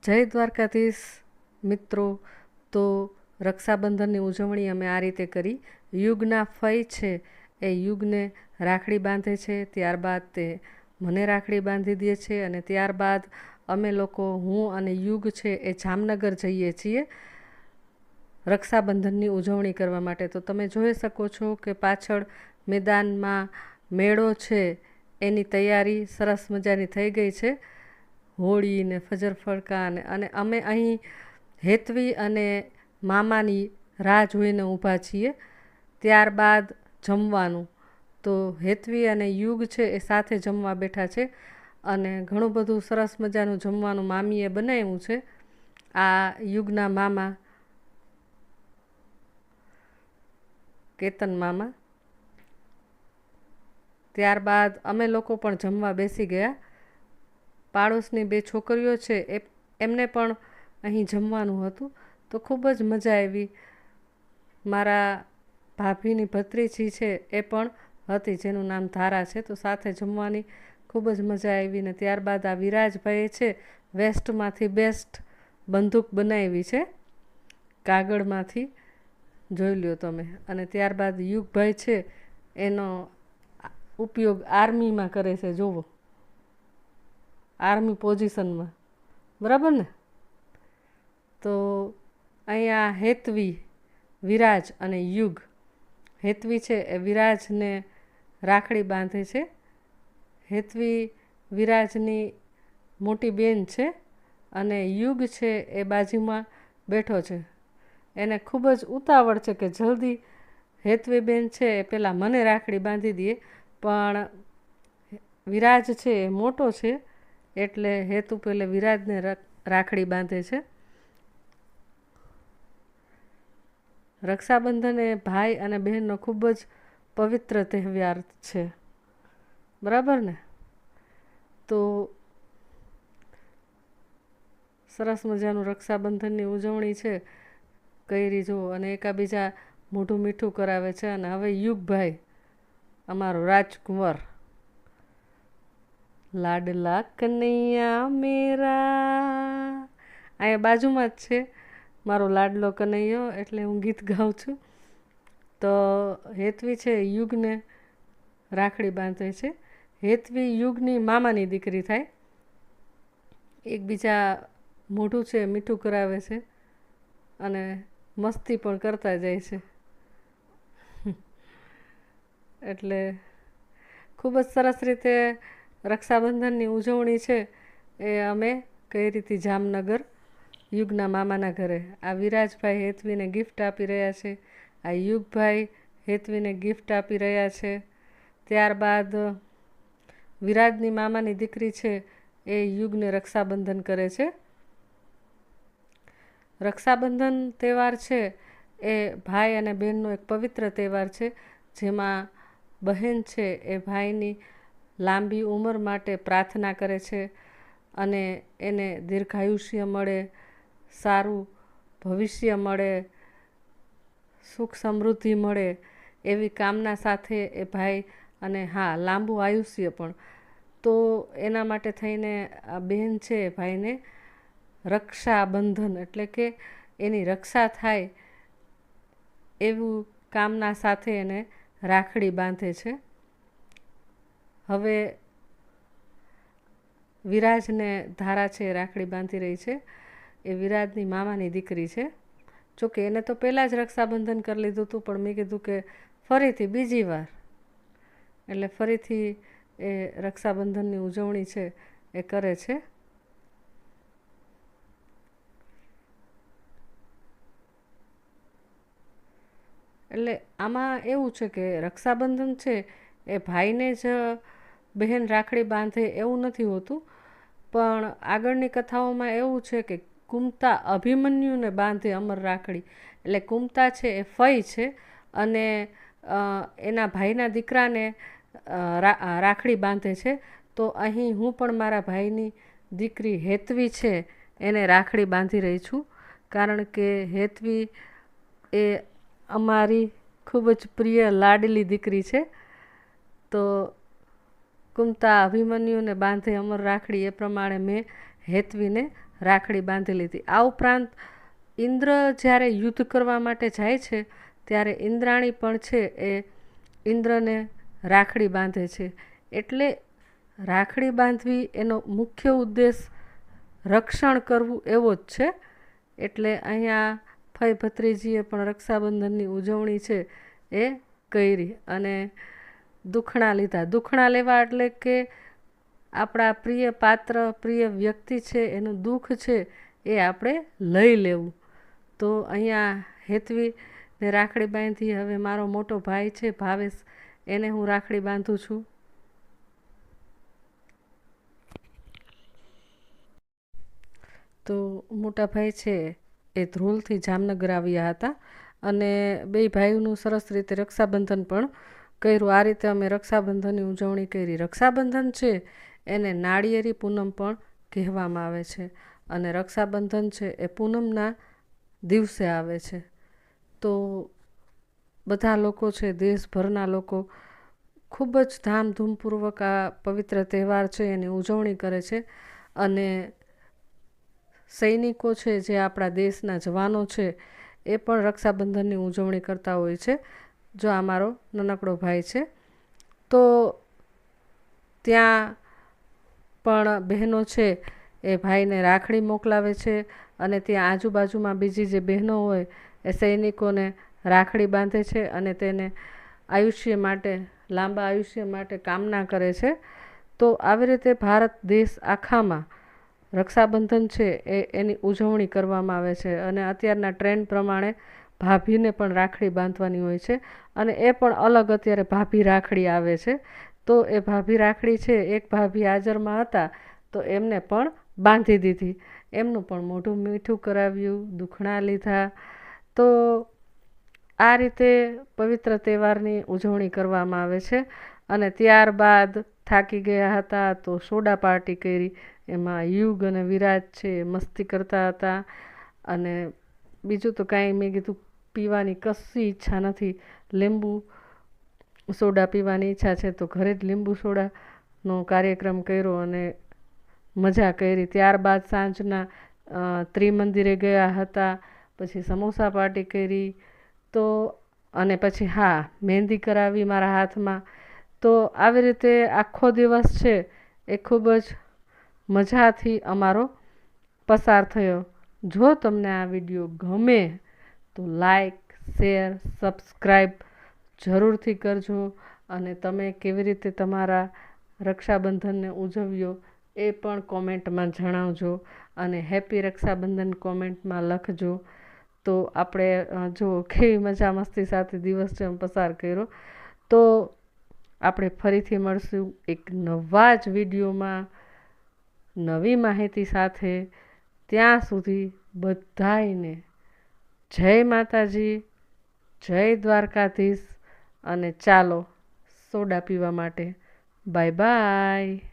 જય દ્વારકાધીશ મિત્રો। તો રક્ષાબંધનની ઉજવણી અમે આ રીતે કરી। યુગના ફઈ છે એ યુગને રાખડી બાંધે છે, ત્યારબાદ તે મને રાખડી બાંધી દે છે અને ત્યારબાદ અમે લોકો હું અને યુગ છે એ જામનગર જઈએ છીએ રક્ષાબંધનની ઉજવણી કરવા માટે। તો તમે જોઈ શકો છો કે પાછળ મેદાનમાં મેળો છે એની તૈયારી સરસ મજાની થઈ ગઈ છે। હોળી ને ફજર ફડકા અને અમે અહીં હેતવી અને મામાની રાહ જોઈને ઊભા છીએ। ત્યારબાદ જમવાનું, તો હેતવી અને યુગ છે એ સાથે જમવા બેઠા છે અને ઘણું બધું સરસ મજાનું જમવાનું મામીએ બનાવ્યું છે। આ યુગના મામા કેતન મામા। ત્યારબાદ અમે લોકો પણ જમવા બેસી ગયા। પાડોશની બે છોકરીઓ છે એમને પણ અહીં જમવાનું હતું, તો ખૂબ જ મજા આવી। મારા ભાભીની ભત્રીજી છે એ પણ હતી જેનું નામ ધારા છે, તો સાથે જમવાની ખૂબ જ મજા આવી। ને ત્યારબાદ આ વિરાજભાઈએ છે વેસ્ટમાંથી બેસ્ટ બંદૂક બનાવી છે, કાગળમાંથી, જોઈ લ્યો તમે। અને ત્યારબાદ યુગભાઈ છે એનો ઉપયોગ આર્મીમાં કરે છે, જોવો આર્મી પોઝિશનમાં, બરાબર ને। તો અહીંયા હેતવી, વિરાજ અને યુગ, હેતવી છે એ વિરાજને રાખડી બાંધે છે। હેતવી વિરાજની મોટી બેન છે અને યુગ છે એ બાજુમાં બેઠો છે। એને ખૂબ જ ઉતાવળ છે કે જલ્દી હેતવી બેન છે એ પહેલાં મને રાખડી બાંધી દે, પણ વિરાજ છે એ મોટો છે એટલે હેતુ પહેલે વિરાજને રાખડી બાંધે છે। રક્ષાબંધન એ ભાઈ અને બહેનનો ખૂબ જ પવિત્ર તહેવાર છે, બરાબર ને। તો સરસ મજાનું રક્ષાબંધનની ઉજવણી છે કરી જો, અને એકાબીજા મોઢું મીઠું કરાવે છે। અને હવે યુગભાઈ અમારો રાજકુંવર, લાડલા કનૈયા મેરા, અહીંયા બાજુમાં જ છે મારો લાડલો કનૈયો, એટલે હું ગીત ગાઉં છું। તો હેતવી છે યુગને રાખડી બાંધે છે। હેતવી યુગની મામાની દીકરી થાય, એકબીજા મોઢું છે મીઠું કરાવે છે અને મસ્તી પણ કરતા જાય છે એટલે ખૂબ જ સરસ રીતે રક્ષાબંધનની ઉજવણી છે એ અમે કરી હતી જામનગર યુગના મામાના ઘરે। આ વિરાજભાઈ હેતવીને ગિફ્ટ આપી રહ્યા છે, આ યુગભાઈ હેતવીને ગિફ્ટ આપી રહ્યા છે। ત્યારબાદ વિરાજની મામાની દીકરી છે એ યુગને રક્ષાબંધન કરે છે। રક્ષાબંધન તહેવાર છે એ ભાઈ અને બહેનનો એક પવિત્ર તહેવાર છે, જેમાં બહેન છે એ ભાઈની લાંબી ઉંમર માટે પ્રાર્થના કરે છે અને એને દીર્ઘાયુષ્ય મળે, સારું ભવિષ્ય મળે, સુખ સમૃદ્ધિ મળે એવી કામના સાથે એ ભાઈ, અને હા લાંબુ આયુષ્ય પણ, તો એના માટે થઈને આ બહેન છે ભાઈને રક્ષાબંધન એટલે કે એની રક્ષા થાય એવું કામના સાથે એને રાખડી બાંધે છે। હવે વિરાજને ધારા છે રાખડી બાંધી રહી છે, એ વિરાજની મામાની દીકરી છે। જોકે એને તો પહેલાં જ રક્ષાબંધન કરી લીધું હતું, પણ મેં કીધું કે ફરીથી બીજી વાર, એટલે ફરીથી એ રક્ષાબંધનની ઉજવણી છે એ કરે છે। એટલે આમાં એવું છે કે રક્ષાબંધન છે એ ભાઈને જ બહેન રાખડી બાંધે એવું નથી હોતું, પણ આગળની કથાઓમાં એવું છે કે કુંતા અભિમન્યુને બાંધે અમર રાખડી। એટલે કુંતા છે એ ફઈ છે અને એના ભાઈના દીકરાને રાખડી બાંધે છે। તો અહીં હું પણ મારા ભાઈની દીકરી હેતવી છે એને રાખડી બાંધી રહી છું, કારણ કે હેતવી એ અમારી ખૂબ જ પ્રિય લાડલી દીકરી છે। તો કુંતા અભિમન્યુને બાંધે અમર રાખડી એ પ્રમાણે મેં હેતવીને રાખડી બાંધેલી હતી. આ ઉપરાંત ઇન્દ્ર જ્યારે યુદ્ધ કરવા માટે જાય છે ત્યારે ઇન્દ્રાણી પણ છે એ ઇન્દ્રને રાખડી બાંધે છે. એટલે રાખડી બાંધવી એનો મુખ્ય ઉદ્દેશ રક્ષણ કરવું એવો જ છે. એટલે અહીંયા ફઈ ભત્રીજીએ પણ રક્ષાબંધનની ઉજવણી છે એ કરી અને દુખણા લીધા. દુખણા લેવા એટલે કે આપણા પ્રિય પાત્ર, પ્રિય વ્યક્તિ છે એનું દુઃખ છે એ આપણે લઈ લેવું. તો અહીંયા હેતવીને રાખડી બાંધી. હવે મારો મોટો ભાઈ છે ભાવેશ, એને હું રાખડી બાંધું છું. તો મોટા ભાઈ છે એ ધ્રોલથી જામનગર આવ્યા હતા અને બે ભાઈઓનું સરસ રીતે રક્ષાબંધન પણ કર્યું. આ રીતે અમે રક્ષાબંધનની ઉજવણી કરી. રક્ષાબંધન છે એને નાળિયેરી પૂનમ પણ કહેવામાં આવે છે અને રક્ષાબંધન છે એ પૂનમના દિવસે આવે છે. તો બધા લોકો છે, દેશભરના લોકો ખૂબ જ ધામધૂમપૂર્વક આ પવિત્ર તહેવાર છે એની ઉજવણી કરે છે. અને સૈનિકો છે જે આપણા દેશના જવાનો છે એ પણ રક્ષાબંધનની ઉજવણી કરતા હોય છે. જો આ મારો નાનકડો ભાઈ છે. તો ત્યાં પણ બહેનો છે એ ભાઈને રાખડી મોકલાવે છે અને ત્યાં આજુબાજુમાં બીજી જે બહેનો હોય એ સૈનિકોને રાખડી બાંધે છે અને તેને આયુષ્ય માટે, લાંબા આયુષ્ય માટે કામના કરે છે. તો આવી રીતે ભારત દેશ આખામાં રક્ષાબંધન છે એની ઉજવણી કરવામાં આવે છે. અને અત્યારના ટ્રેન્ડ પ્રમાણે ભાભીને પણ રાખડી બાંધવાની હોય છે અને એ પણ અલગ અત્યારે ભાભી રાખડી આવે છે. તો એ ભાભી રાખડી છે, એક ભાભી હાજરમાં હતા તો એમને પણ બાંધી દીધી. એમનું પણ મોઢું મીઠું કરાવ્યું, દુખણા લીધા. તો આ રીતે પવિત્ર તહેવારની ઉજવણી કરવામાં આવે છે. અને ત્યારબાદ થાકી ગયા હતા તો સોડા પાર્ટી કરી. એમાં યુગ અને વિરાજ છે મસ્તી કરતા હતા. અને બીજું તો કાંઈ મેં કીધું પીવાની કશી ઈચ્છા નથી. લીંબુ સોડા પીવાની ઈચ્છા છે તો ઘરે જ લીંબુ સોડાનો કાર્યક્રમ કર્યો અને મજા કરી. ત્યારબાદ સાંજના ત્રિમંદિરે ગયા હતા. પછી સમોસા પાર્ટી કરી. તો અને પછી મહેંદી કરાવી મારા હાથમાં. તો આવી રીતે આખો દિવસ છે એ ખૂબ જ મજાથી અમારો પસાર થયો. જો તમને આ વિડીયો ગમે તો લાઈક, શેર, સબસ્ક્રાઈબ જરૂરથી કરજો. અને તમે કેવી રીતે તમારા રક્ષાબંધનને ઉજવ્યો એ પણ કોમેન્ટમાં જણાવજો. અને હેપી રક્ષાબંધન કોમેન્ટમાં લખજો. તો આપણે જો કેવી મજા મસ્તી સાથે દિવસ જેમ પસાર કર્યો. તો આપણે ફરીથી મળશું એક નવા જ વિડીયોમાં નવી માહિતી સાથે. ત્યાં સુધી બધાયને જય માતાજી, જય દ્વારકાધીશ. અને ચાલો સોડા પીવા માટે. Bye bye.